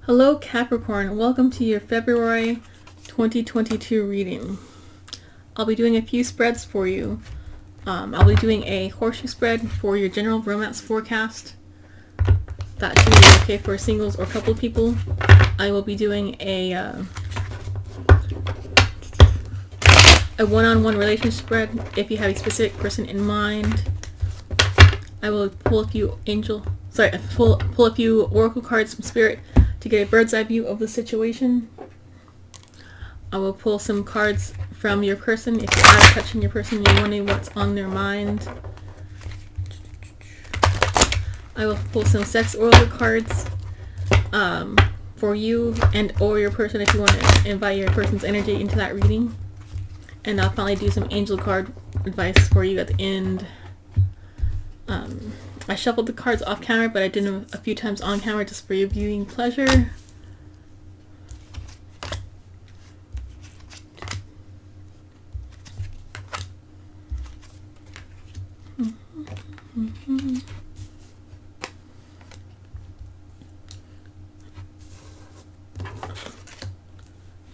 Hello Capricorn, welcome to your February 2022 reading. I'll be doing a few spreads for you. I'll be doing a horseshoe spread for your general romance forecast. That should be okay for singles or couple people. I will be doing a one-on-one relationship spread if you have a specific person in mind. I will pull a few pull a few oracle cards from Spirit to get a bird's eye view of the situation. I will pull some cards from your person if you're out of touch in your person, you're wondering what's on their mind. I will pull some sex oracle cards for you and or your person if you want to invite your person's energy into that reading. And I'll finally do some angel card advice for you at the end. I shuffled the cards off camera, but I did them a few times on camera just for your viewing pleasure.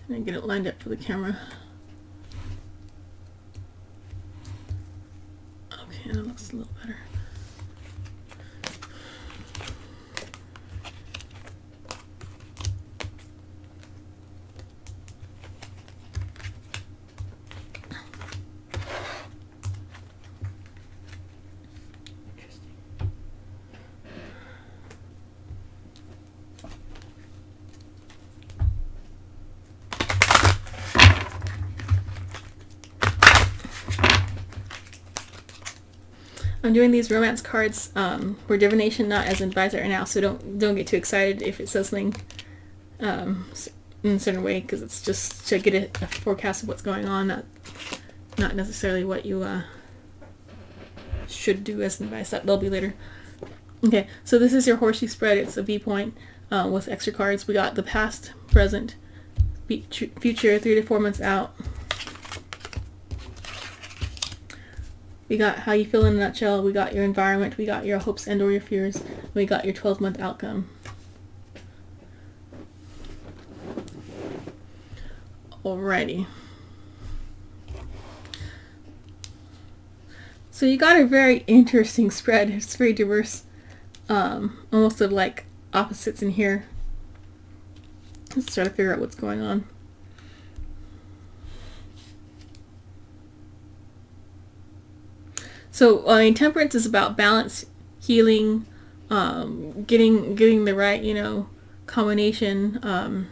And get it lined up for the camera. Okay, that looks a little better. I'm doing these romance cards for divination, not as advice right now, so don't get too excited if it says something in a certain way, because it's just to get a forecast of what's going on, not necessarily what you should do as advice. That'll be later. Okay, so this is your horseshoe spread. It's a V-point with extra cards. We got the past, present, future, 3 to 4 months out. We got how you feel in a nutshell, we got your environment, we got your hopes and or your fears, we got your 12-month outcome. Alrighty. So you got a very interesting spread. It's very diverse. Almost of like opposites in here. Let's try to figure out what's going on. So, temperance is about balance, healing, getting the right, combination.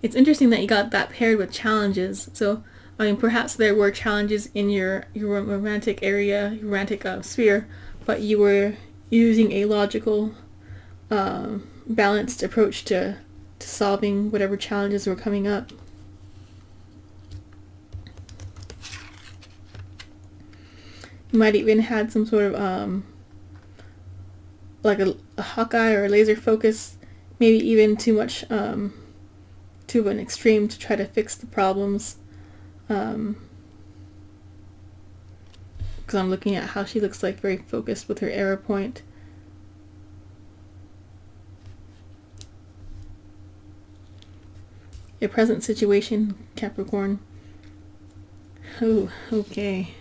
It's interesting that you got that paired with challenges. So, perhaps there were challenges in your romantic area, your romantic sphere, but you were using a logical, balanced approach to solving whatever challenges were coming up. You might even had some sort of like a Hawkeye or a laser focus, maybe even too much to an extreme to try to fix the problems. Because I'm looking at how she looks like very focused with her arrow point. Your present situation, Capricorn. Oh, okay.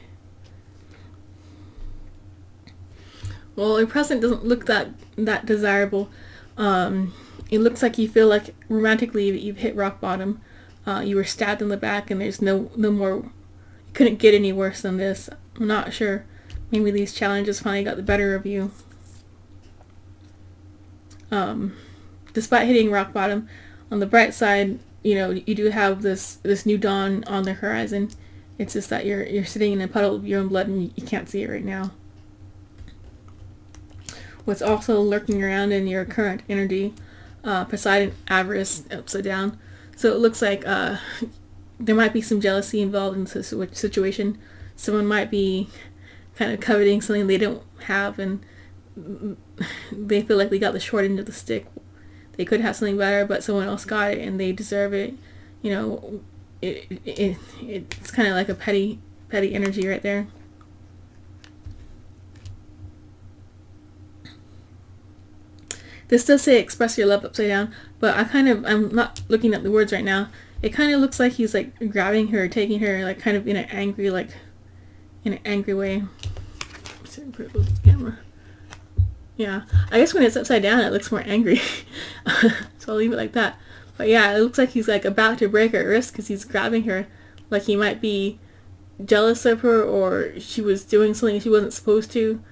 Well, your present doesn't look that desirable. It looks like you feel like romantically you've hit rock bottom. You were stabbed in the back, and there's no more. You couldn't get any worse than this. I'm not sure. Maybe these challenges finally got the better of you. Despite hitting rock bottom, on the bright side, you do have this new dawn on the horizon. It's just that you're sitting in a puddle of your own blood, and you can't see it right now. What's also lurking around in your current energy, Poseidon, avarice, upside down. So it looks like there might be some jealousy involved in this situation. Someone might be kind of coveting something they don't have, and they feel like they got the short end of the stick. They could have something better, but someone else got it, and they deserve it. It's kind of like a petty energy right there. This does say express your love upside down, but I'm not looking at the words right now. It kind of looks like he's like grabbing her, taking her like kind of in an angry way. Let's see, put it with the camera. Yeah, I guess when it's upside down, it looks more angry. So I'll leave it like that. But yeah, it looks like he's like about to break her wrist because he's grabbing her, like he might be jealous of her, or she was doing something she wasn't supposed to,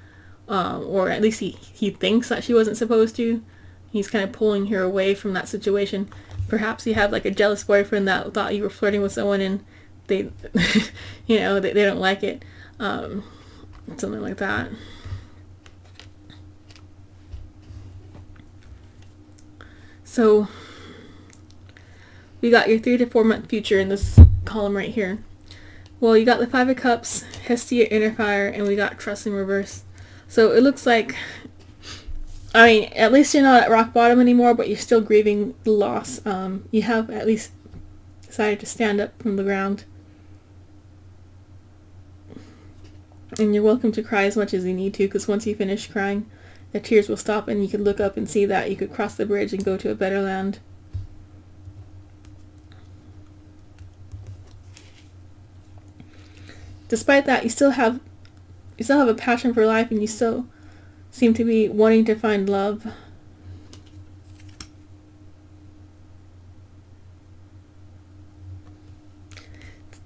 or at least he thinks that she wasn't supposed to. He's kind of pulling her away from that situation. Perhaps you have like a jealous boyfriend that thought you were flirting with someone and they, they don't like it, something like that. So we got your 3 to 4 month future in this column right here. Well, you got the 5 of Cups, Hestia, Inner Fire, and we got Trust in reverse. So it looks like, I mean, at least you're not at rock bottom anymore, but you're still grieving the loss. You have at least decided to stand up from the ground. And you're welcome to cry as much as you need to, because once you finish crying, the tears will stop and you could look up and see that you could cross the bridge and go to a better land. Despite that, you still have a passion for life, and you still seem to be wanting to find love.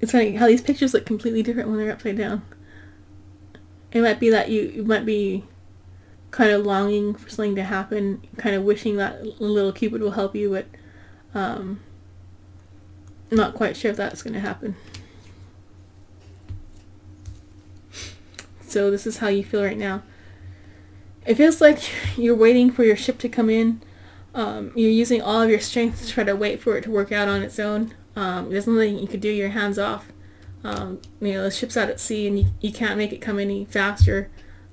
It's funny how these pictures look completely different when they're upside down. It might be that you might be kind of longing for something to happen, kind of wishing that little Cupid will help you, but not quite sure if that's going to happen. So this is how you feel right now. It feels like you're waiting for your ship to come in. You're using all of your strength to try to wait for it to work out on its own. There's nothing you could do. Your hands off. The ship's out at sea and you can't make it come any faster.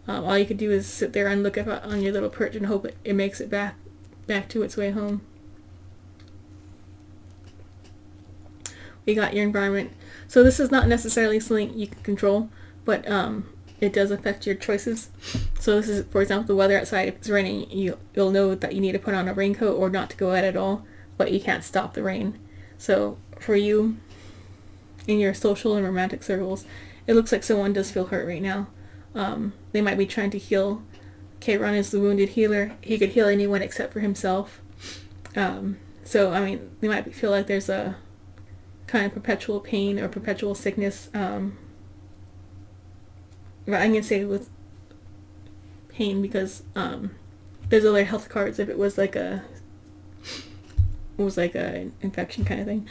All you could do is sit there and look up on your little perch and hope it makes it back to its way home. We got your environment. So this is not necessarily something you can control, but it does affect your choices. So this is, for example, the weather outside. If it's raining, you'll know that you need to put on a raincoat or not to go out at all, but you can't stop the rain. So for you, in your social and romantic circles, it looks like someone does feel hurt right now. They might be trying to heal. Chiron is the wounded healer. He could heal anyone except for himself. So, I mean, they might feel like there's a kind of perpetual pain or perpetual sickness. But I'm going to say with pain because there's other health cards if it was like a infection kind of thing.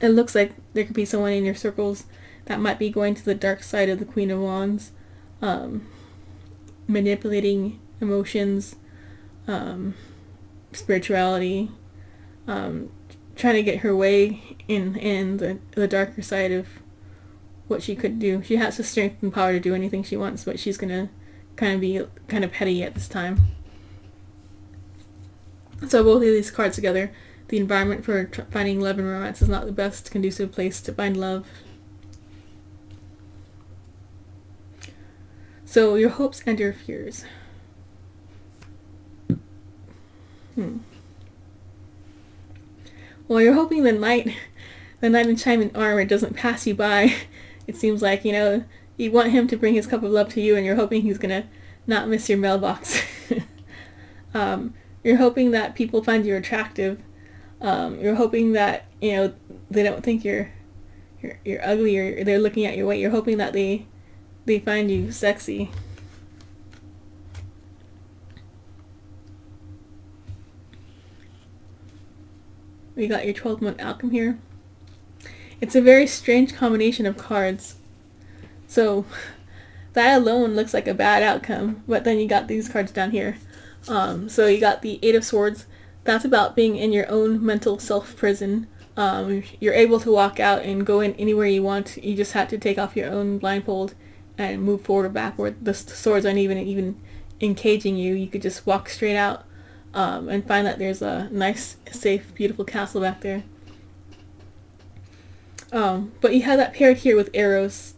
It looks like there could be someone in your circles that might be going to the dark side of the Queen of Wands, manipulating emotions, spirituality, trying to get her way in the darker side of what she could do. She has the strength and power to do anything she wants, but she's gonna be kind of petty at this time. So both of these cards together, the environment for finding love and romance is not the best conducive place to find love. So your hopes and your fears. Well, you're hoping the knight in shining armor doesn't pass you by. It seems like, you want him to bring his cup of love to you, and you're hoping he's gonna not miss your mailbox. You're hoping that people find you attractive. You're hoping that, they don't think you're ugly, or they're looking at your weight. You're hoping that they find you sexy. We got your 12-month outcome here. It's a very strange combination of cards. So that alone looks like a bad outcome, but then you got these cards down here. So you got the 8 of Swords. That's about being in your own mental self-prison. You're able to walk out and go in anywhere you want. You just have to take off your own blindfold and move forward or backward. The swords aren't even encaging you. You could just walk straight out and find that there's a nice, safe, beautiful castle back there. But you have that paired here with Eros,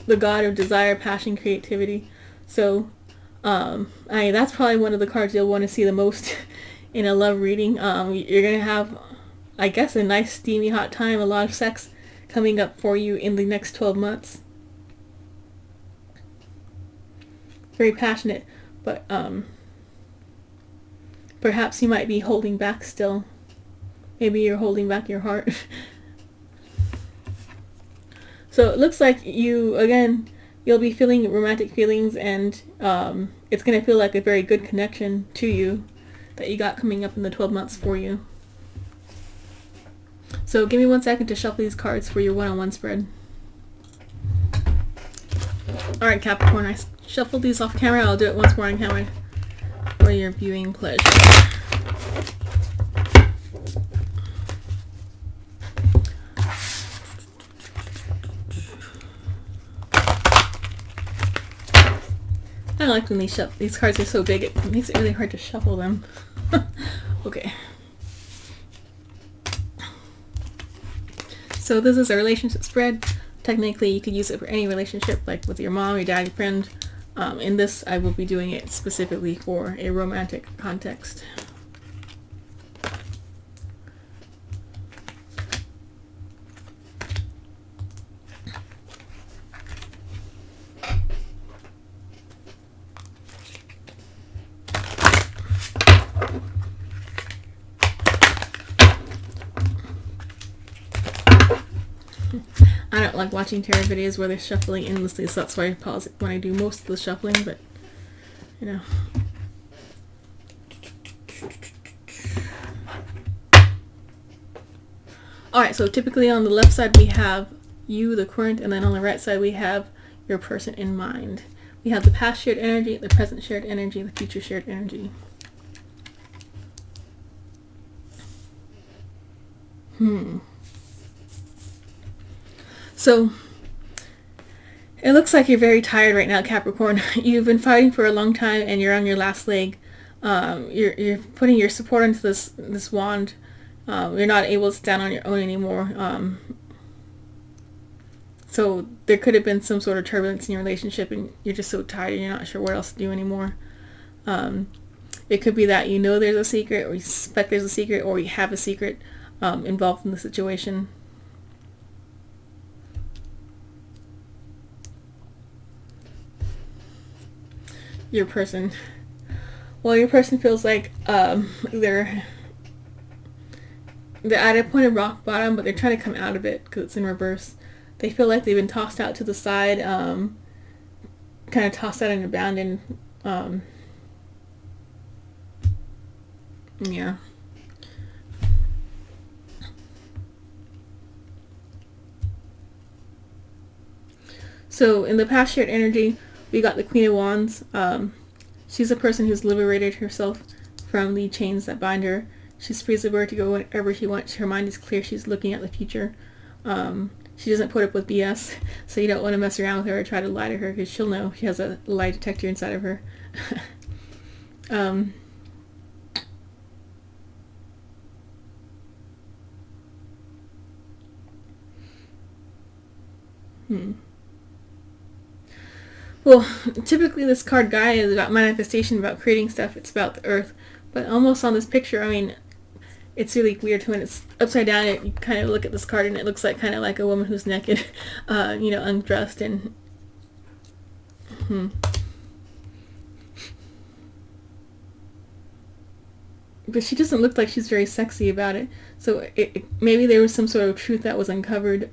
the god of desire, passion, creativity. So I mean, that's probably one of the cards you'll want to see the most in a love reading. You're going to have, I guess, a nice steamy hot time, a lot of sex coming up for you in the next 12 months. Very passionate, but perhaps you might be holding back still. Maybe you're holding back your heart. So it looks like you'll be feeling romantic feelings, and it's going to feel like a very good connection to you that you got coming up in the 12 months for you. So give me 1 second to shuffle these cards for your one-on-one spread. Alright, Capricorn, I shuffled these off camera. I'll do it once more on camera for your viewing pleasure. I don't like when these cards are so big, it makes it really hard to shuffle them. Okay. So this is a relationship spread. Technically, you could use it for any relationship, like with your mom, your dad, your friend. In this, I will be doing it specifically for a romantic context. I don't like watching tarot videos where they're shuffling endlessly, so that's why I pause it when I do most of the shuffling, but, you know. Alright, so typically on the left side we have you, the current, and then on the right side we have your person in mind. We have the past shared energy, the present shared energy, the future shared energy. So, it looks like you're very tired right now, Capricorn. You've been fighting for a long time and you're on your last leg. You're putting your support into this wand. You're not able to stand on your own anymore. So there could have been some sort of turbulence in your relationship and you're just so tired and you're not sure what else to do anymore. It could be that you know there's a secret, or you suspect there's a secret, or you have a secret involved in the situation. Your person feels like they're at a point of rock bottom, but they're trying to come out of it because it's in reverse. They feel like they've been tossed out to the side, kind of tossed out and abandoned. Yeah. So in the past shared energy, we got the Queen of Wands. She's a person who's liberated herself from the chains that bind her. She's free as a bird to go wherever she wants. Her mind is clear. She's looking at the future. She doesn't put up with BS, so you don't want to mess around with her or try to lie to her, because she'll know. She has a lie detector inside of her. Well, typically this card Gaia is about manifestation, about creating stuff. It's about the earth. But almost on this picture, I mean, it's really weird when it's upside down. You kind of look at this card and it looks like kind of like a woman who's naked, you know, undressed and... But she doesn't look like she's very sexy about it. So maybe there was some sort of truth that was uncovered.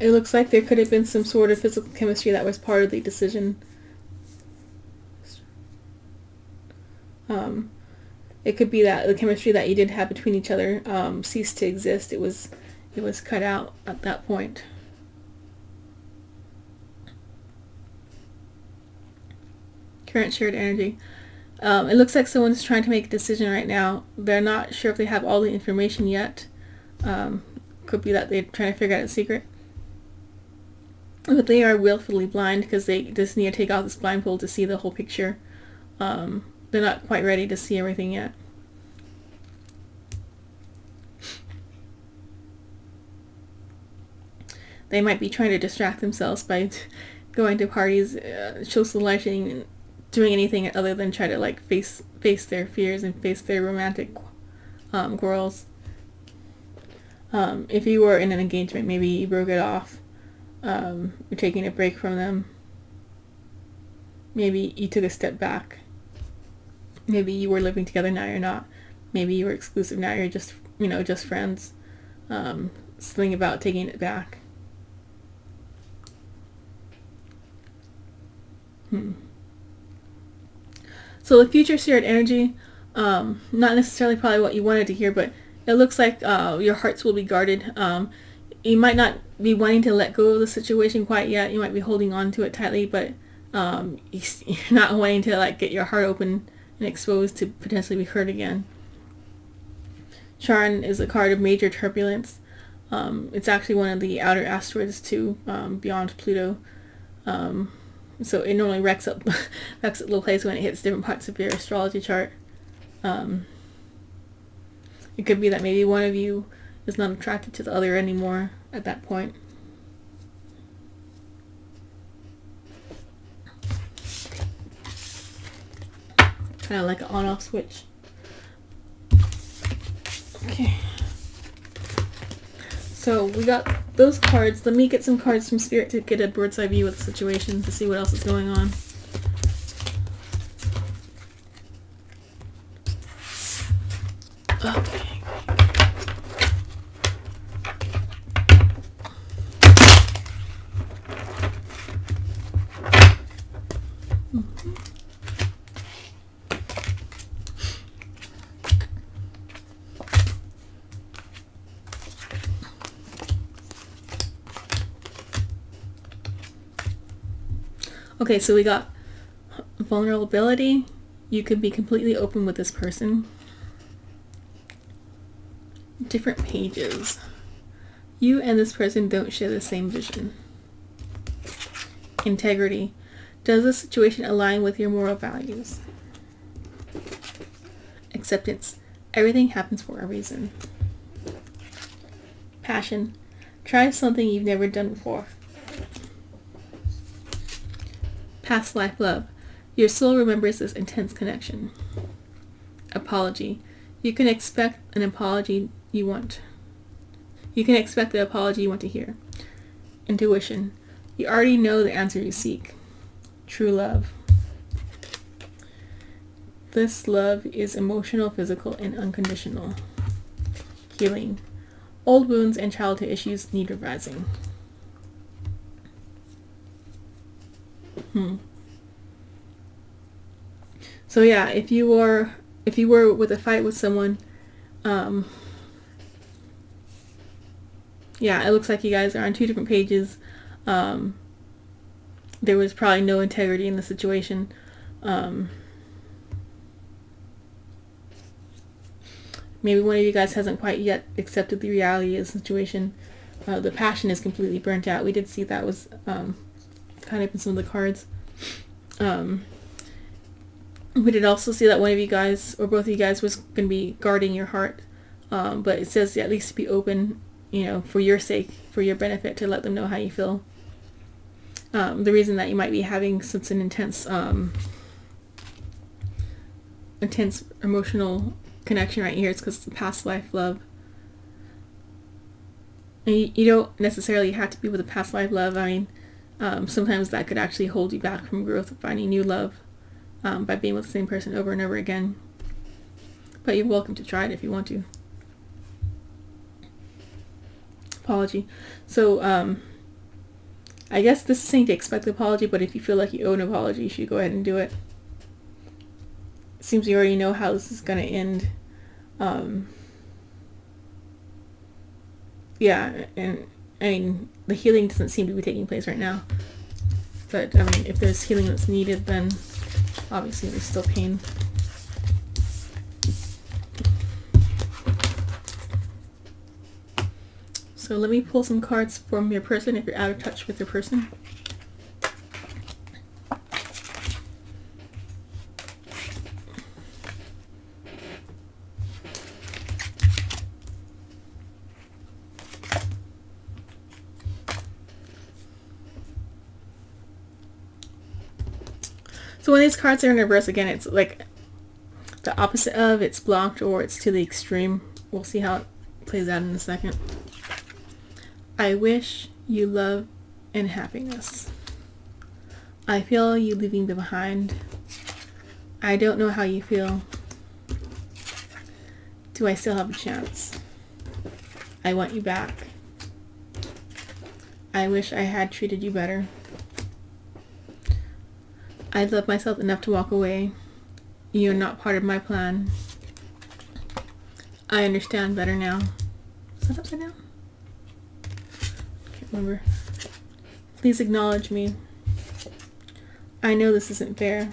It looks like there could have been some sort of physical chemistry that was part of the decision. It could be that the chemistry that you did have between each other ceased to exist. It was cut out at that point. Current shared energy. It looks like someone's trying to make a decision right now. They're not sure if they have all the information yet. Could be that they're trying to figure out a secret. But they are willfully blind because they just need to take off this blindfold to see the whole picture. They're not quite ready to see everything yet. they might be trying to distract themselves by going to parties, socializing, and doing anything other than try to like face their fears and face their romantic quarrels. If you were in an engagement, maybe you broke it off. You're taking a break from them. Maybe you took a step back. Maybe you were living together, now you're not. Maybe you were exclusive, now you're just, just friends. Something about taking it back. So the future shared energy, not necessarily probably what you wanted to hear, but it looks like your hearts will be guarded. You might not be wanting to let go of the situation quite yet. You might be holding on to it tightly, but you're not wanting to like get your heart open and exposed to potentially be hurt again. Charon is a card of major turbulence. It's actually one of the outer asteroids too, beyond Pluto. So it normally wrecks up little places when it hits different parts of your astrology chart. It could be that maybe one of you is not attracted to the other anymore at that point. Kind of like an on-off switch. Okay. So we got those cards. Let me get some cards from Spirit to get a bird's eye view of the situation to see what else is going on. Okay. Okay, so we got vulnerability. You could be completely open with this person. Different pages. You and this person don't share the same vision. Integrity. Does the situation align with your moral values? Acceptance. Everything happens for a reason. Passion. Try something you've never done before. Past life love. Your soul remembers this intense connection. Apology. You can expect an apology you want. You can expect the apology you want to hear. Intuition. You already know the answer you seek. True love. This love is emotional, physical, and unconditional. Healing. Old wounds and childhood issues need revising. So yeah, if you were with a fight with someone, yeah, it looks like you guys are on two different pages. There was probably no integrity in the situation. Maybe one of you guys hasn't quite yet accepted the reality of the situation. The passion is completely burnt out. We did see that was kind of in some of the cards. We did also see that one of you guys, or both of you guys, was going to be guarding your heart. But it says at least to be open, for your sake, for your benefit, to let them know how you feel. The reason that you might be having such an intense emotional connection right here is because it's a past life love. And you don't necessarily have to be with a past life love. I mean, sometimes that could actually hold you back from growth of finding new love by being with the same person over and over again. But you're welcome to try it if you want to. Apology. So, I guess this is saying to expect the apology, but if you feel like you owe an apology, you should go ahead and do it. It seems you already know how this is going to end. Yeah, and I mean, the healing doesn't seem to be taking place right now. But, I mean, if there's healing that's needed, then obviously there's still pain. So let me pull some cards from your person if you're out of touch with your person. So when these cards are in reverse, again, it's like the opposite of, it's blocked or it's to the extreme. We'll see how it plays out in a second. I wish you love and happiness. I feel you leaving them behind. I don't know how you feel. Do I still have a chance? I want you back. I wish I had treated you better. I love myself enough to walk away. You're not part of my plan. I understand better now. Is that upside down? Can't remember. Please acknowledge me. I know this isn't fair.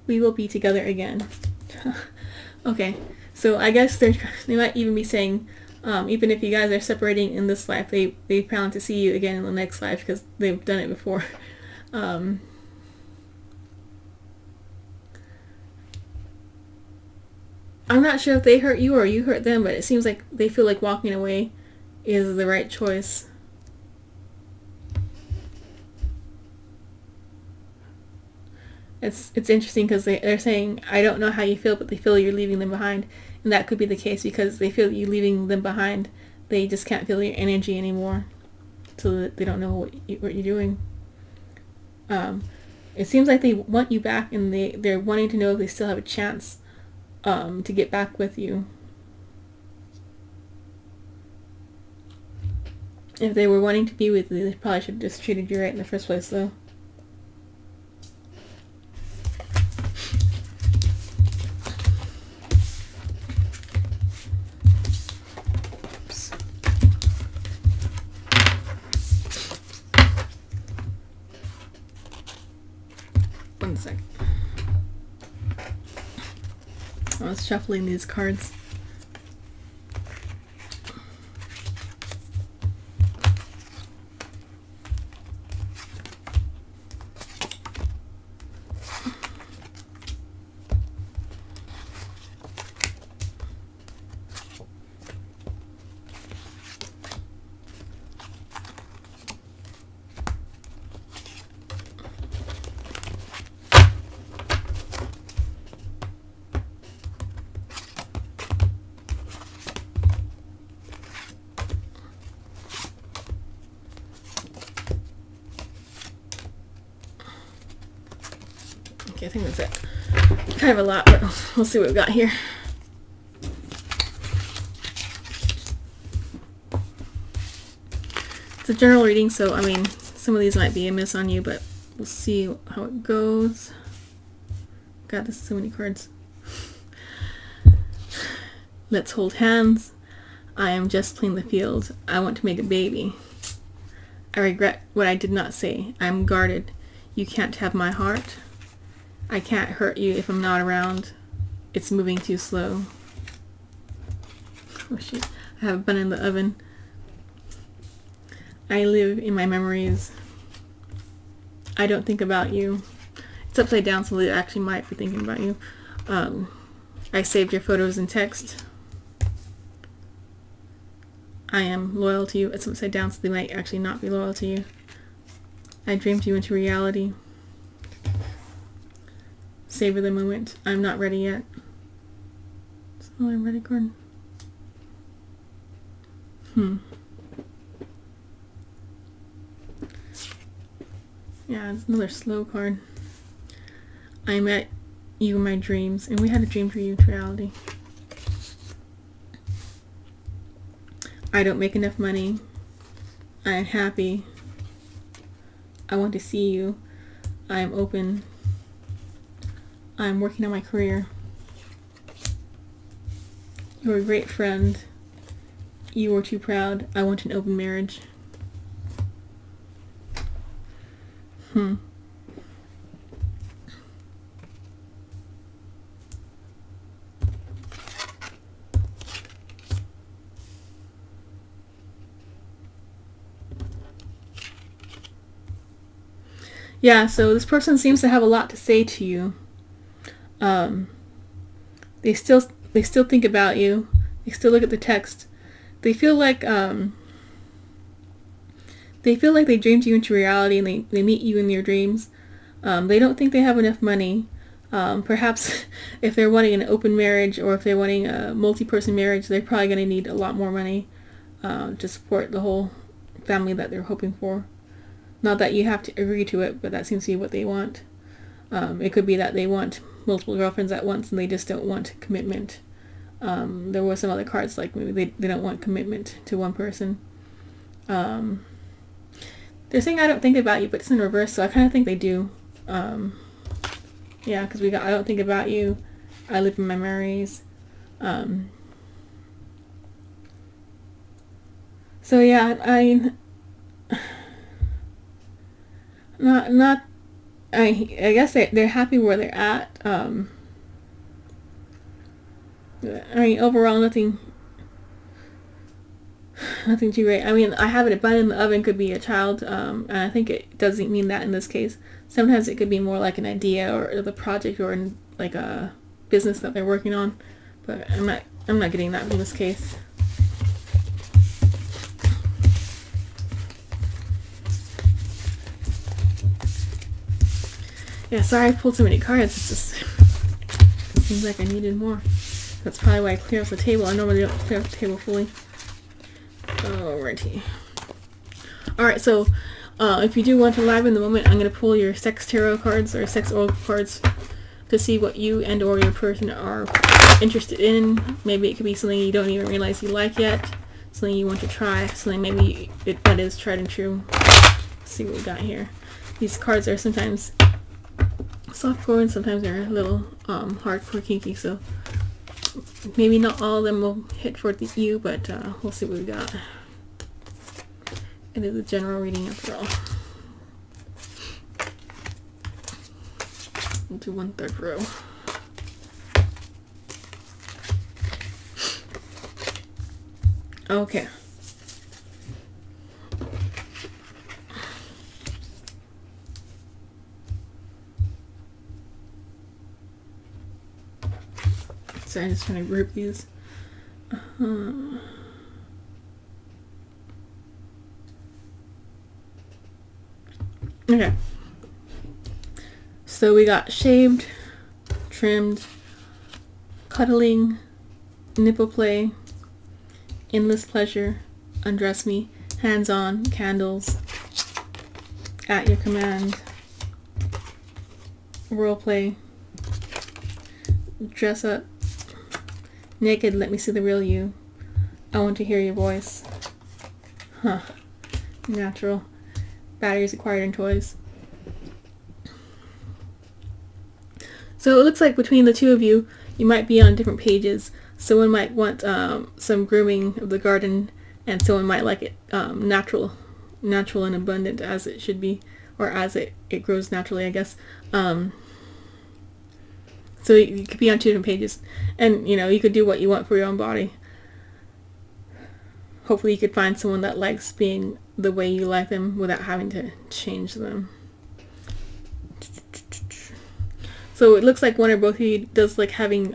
We will be together again. Okay, so I guess they might even be saying, even if you guys are separating in this life, they plan to see you again in the next life because they've done it before. I'm not sure if they hurt you or you hurt them, but it seems like they feel like walking away is the right choice. It's interesting because they're saying, I don't know how you feel, but they feel you're leaving them behind. And that could be the case because they feel you leaving them behind. They just can't feel your energy anymore. So they don't know what you're doing. It seems like they want you back and they're wanting to know if they still have a chance to get back with you. If they were wanting to be with you, they probably should have just treated you right in the first place, though. Oops. 1 second. I was shuffling these cards. Okay, I think that's it. Kind of a lot, but we'll see what we've got here. It's a general reading, so I mean, some of these might be a miss on you, but we'll see how it goes. God, this is so many cards. Let's hold hands. I am just playing the field. I want to make a baby. I regret what I did not say. I am guarded. You can't have my heart. I can't hurt you if I'm not around. It's moving too slow. Oh shit. I have a bun in the oven. I live in my memories. I don't think about you. It's upside down, so they actually might be thinking about you. I saved your photos and text. I am loyal to you. It's upside down, so they might actually not be loyal to you. I dreamed you into reality. Savor the moment. I'm not ready yet. So I'm ready, Gordon. Yeah, it's another slow card. I met you in my dreams, and we had a dream for you to reality. I don't make enough money. I am happy. I want to see you. I am open. I'm working on my career. You're a great friend. You are too proud. I want an open marriage. Yeah, so this person seems to have a lot to say to you. They still think about you. They still look at the text. They feel like they dreamed you into reality, and they meet you in your dreams. They don't think they have enough money. Perhaps if they're wanting an open marriage or if they're wanting a multi-person marriage, they're probably going to need a lot more money to support the whole family that they're hoping for. Not that you have to agree to it, but that seems to be what they want. It could be that they want multiple girlfriends at once and they just don't want commitment. There were some other cards like maybe they don't want commitment to one person. They're saying I don't think about you, but it's in reverse, so I kind of think they do. Yeah, because we got I don't think about you, I live in memories. So yeah, I guess they're happy where they're at. Overall nothing too great. I have a bun in the oven could be a child, and I think it doesn't mean that in this case. Sometimes it could be more like an idea or the project or like a business that they're working on, but I'm not getting that in this case. Yeah, sorry I pulled so many cards. It seems like I needed more. That's probably why I clear off the table. I normally don't clear off the table fully. Alrighty. Alright, so if you do want to live in the moment, I'm going to pull your sex tarot cards or sex oracle cards to see what you and or your person are interested in. Maybe it could be something you don't even realize you like yet. Something you want to try. Something maybe that is tried and true. Let's see what we got here. These cards are sometimes softcore and sometimes they're a little hardcore kinky, so maybe not all of them will hit for you, but we'll see what we got. It is a general reading after all. We'll do 1/3 row. Okay. Sorry, I'm just trying to group these. Okay. So we got shaved, trimmed, cuddling, nipple play, endless pleasure, undress me, hands-on, candles, at your command, role play, dress up, naked, let me see the real you, I want to hear your voice, natural, batteries acquired in toys. So it looks like between the two of you, you might be on different pages. Someone might want some grooming of the garden, and someone might like it natural and abundant as it should be, or as it grows naturally, I guess. So you could be on two different pages, and you could do what you want for your own body. Hopefully you could find someone that likes being the way you like them without having to change them. So it looks like one or both of you does like having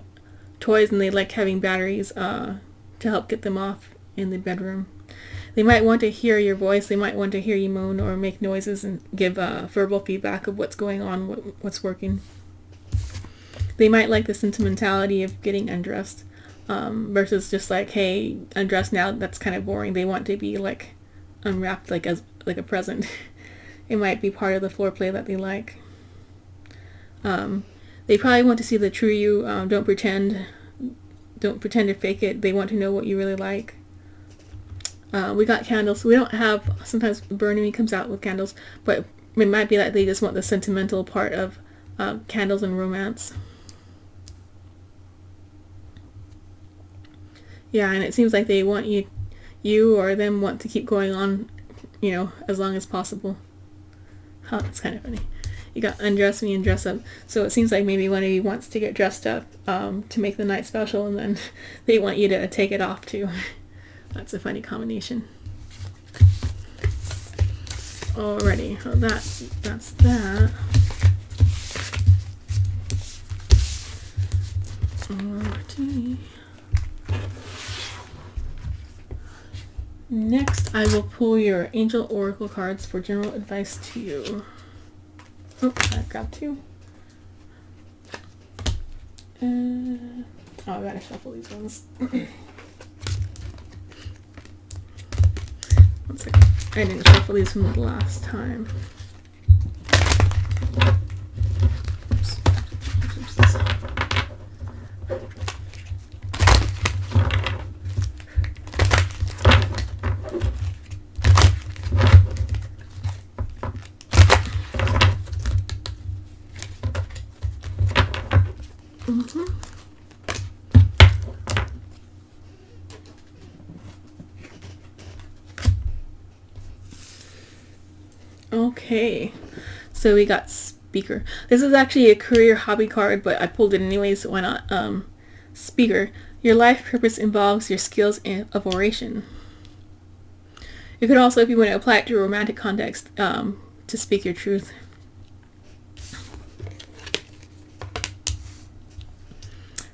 toys, and they like having batteries to help get them off in the bedroom. They might want to hear your voice. They might want to hear you moan or make noises and give verbal feedback of what's going on, what's working. They might like the sentimentality of getting undressed versus just like, hey, undress now, that's kind of boring. They want to be like unwrapped like a present. It might be part of the foreplay that they like. They probably want to see the true you. Don't pretend to fake it. They want to know what you really like. We got candles. So we don't have, sometimes Burning Me comes out with candles, but it might be that they just want the sentimental part of candles and romance. Yeah, and it seems like they want you or them want to keep going on, as long as possible. That's kind of funny. You got undress me and dress up. So it seems like maybe one of you wants to get dressed up to make the night special, and then they want you to take it off too. That's a funny combination. Alrighty, well that's that. Alrighty. Next, I will pull your Angel Oracle cards for general advice to you. Oh, I grabbed 2. Oh, I gotta shuffle these ones. 1 second. I didn't shuffle these from the last time. Oops. Okay, so we got speaker. This is actually a career hobby card, but I pulled it anyways, so why not? Speaker. Your life purpose involves your skills of oration. You could also, if you want to apply it to a romantic context, to speak your truth.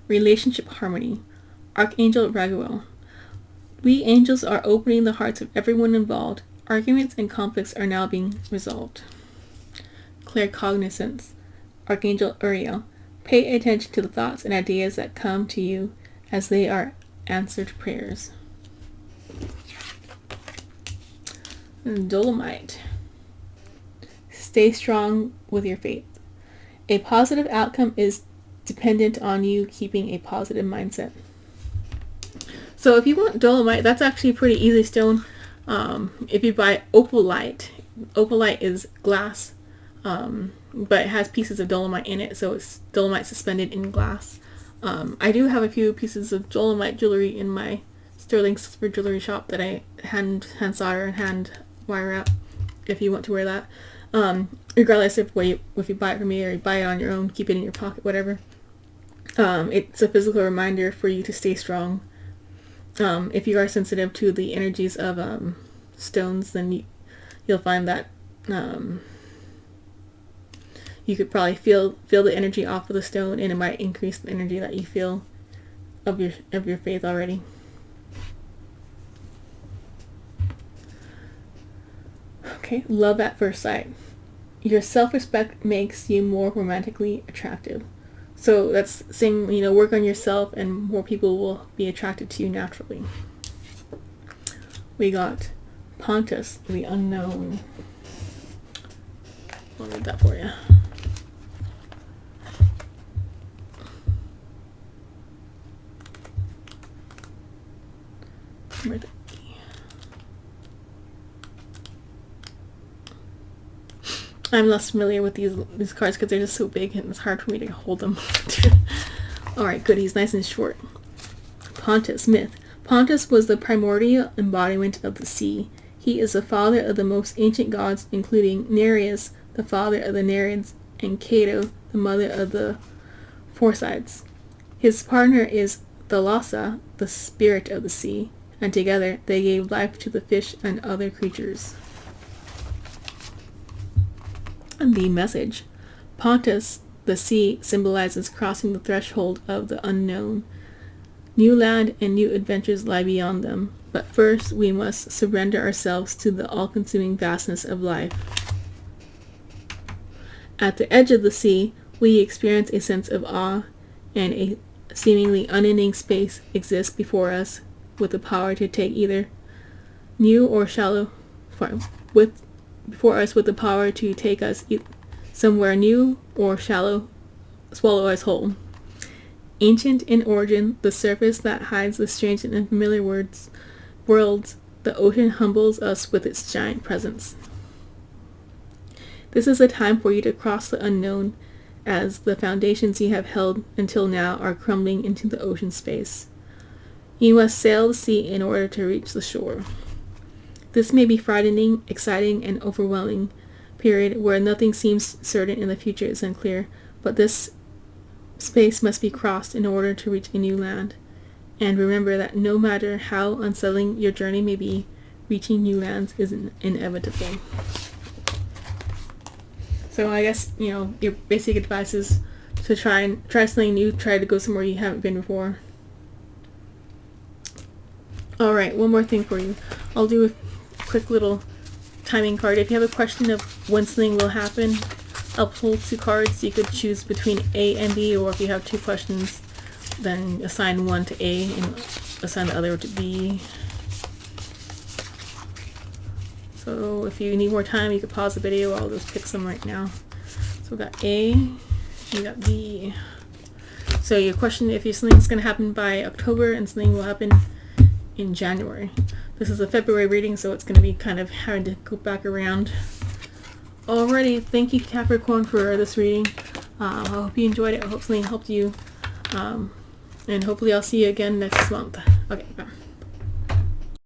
Relationship harmony. Archangel Raguel. We angels are opening the hearts of everyone involved. Arguments and conflicts are now being resolved. Claircognizance. Archangel Uriel. Pay attention to the thoughts and ideas that come to you as they are answered prayers. And Dolomite. Stay strong with your faith. A positive outcome is dependent on you keeping a positive mindset. So if you want Dolomite, that's actually a pretty easy stone. If you buy opalite is glass, but it has pieces of dolomite in it, so it's dolomite suspended in glass. I do have a few pieces of dolomite jewelry in my sterling silver jewelry shop that I hand solder and hand wire up, if you want to wear that. Regardless if you buy it from me or you buy it on your own, keep it in your pocket, whatever. It's a physical reminder for you to stay strong. If you are sensitive to the energies of stones, then you'll find that you could probably feel the energy off of the stone, and it might increase the energy that you feel of your faith already. Okay, love at first sight. Your self-respect makes you more romantically attractive. So that's saying, work on yourself and more people will be attracted to you naturally. We got Pontus, the unknown. I'll read that for you. Where's it? I'm less familiar with these cards because they're just so big and it's hard for me to hold them. Alright, good. He's nice and short. Pontus, myth. Pontus was the primordial embodiment of the sea. He is the father of the most ancient gods, including Nereus, the father of the Nereids, and Cato, the mother of the Phorcides. His partner is Thalassa, the spirit of the sea, and together they gave life to the fish and other creatures. The message. Pontus, the sea, symbolizes crossing the threshold of the unknown. New land and new adventures lie beyond them, but first we must surrender ourselves to the all-consuming vastness of life. At the edge of the sea, we experience a sense of awe, and a seemingly unending space exists before us, with the power to take either new or shallow, before us with the power to take us somewhere new or swallow us whole. Ancient in origin, the surface that hides the strange and unfamiliar worlds, the ocean humbles us with its giant presence. This is a time for you to cross the unknown, as the foundations you have held until now are crumbling into the ocean space. You must sail the sea in order to reach the shore. This may be frightening, exciting, and overwhelming period where nothing seems certain and the future is unclear, but this space must be crossed in order to reach a new land. And remember that no matter how unsettling your journey may be, reaching new lands is inevitable. So I guess, your basic advice is to try something new, try to go somewhere you haven't been before. Alright, one more thing for you. I'll do a quick little timing card. If you have a question of when something will happen, I'll pull 2 cards. You could choose between A and B, or if you have 2 questions, then assign one to A and assign the other to B. So if you need more time, you could pause the video. I'll just pick some right now. So we got A, you got B. So your question, if something's going to happen by October and something will happen in January. This is a February reading, so it's going to be kind of having to go back around. Alrighty, thank you Capricorn for this reading. I hope you enjoyed it. I hope something helped you. And hopefully I'll see you again next month. Okay, bye.